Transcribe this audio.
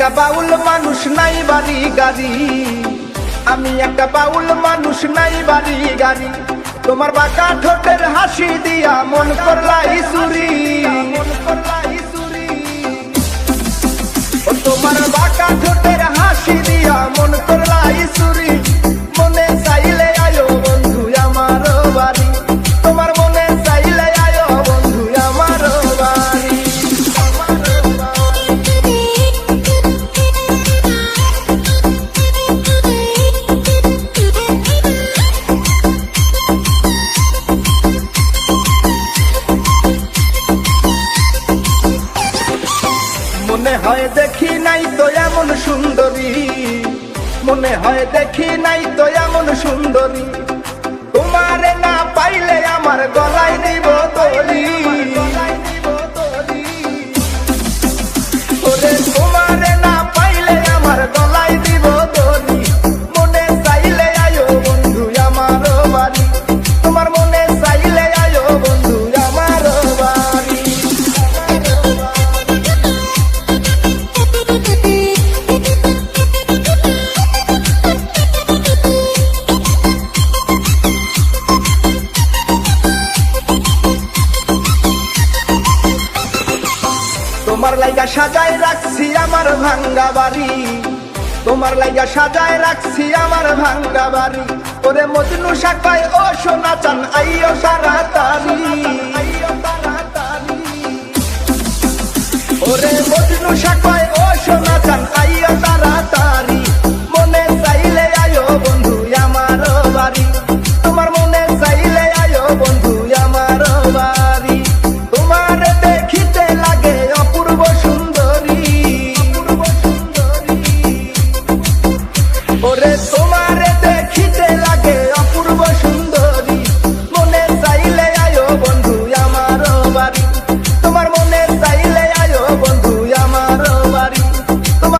একটা বাউল মানুষ নাই বাড়ি গাড়ি, আমি একটা বাউল মানুষ নাই বাড়ি গাড়ি। তোমার বাঁকা ঠোঁটের হাসি দিয়া মন করলাই চুরি, তোমার বাঁকা ঠোঁটের হাসি দিয়া মন করলাই চুরি। মনে চাইলে আয়ো বন্ধু আমার বাড়ি, তোমার মনে চাইলে আয়ো বন্ধু আমার বাড়ি। মনে হয় দেখি নাই তো এমন সুন্দরী, মনে হয় দেখি নাই তো এমন সুন্দরী। তোমারে না পাইলে আমার গলায় দিব দড়ি, ওরে তোমারে না পাইলে আমার গলায় দিব দড়ি। মনে চাইলে আয়ো বন্ধু আমার বাড়ি, তোমার মনে চাইলে আয়ো বন্ধু আমার বাড়ি। তোমার লাইগা সাজায় রাখছি আমার ভাঙ্গা বাড়ি, তোমার লাইগা সাজায় রাখছি আমার ভাঙ্গা বাড়ি। ওরে মজনু শাখায় ও সোনা চান আইও তাড়াতাড়ি, ওরে মজনু শাখায় ও সোনা চান আইও তাড়াতাড়ি। মনে চাইলে আয়ো বন্ধু আমার বাড়ি, তোমার মনে চাইলে আয়ো বন্ধু আমার বাড়ি। তোমার দেখিতে লাগে অপূর্ব সুন্দরী, ওরে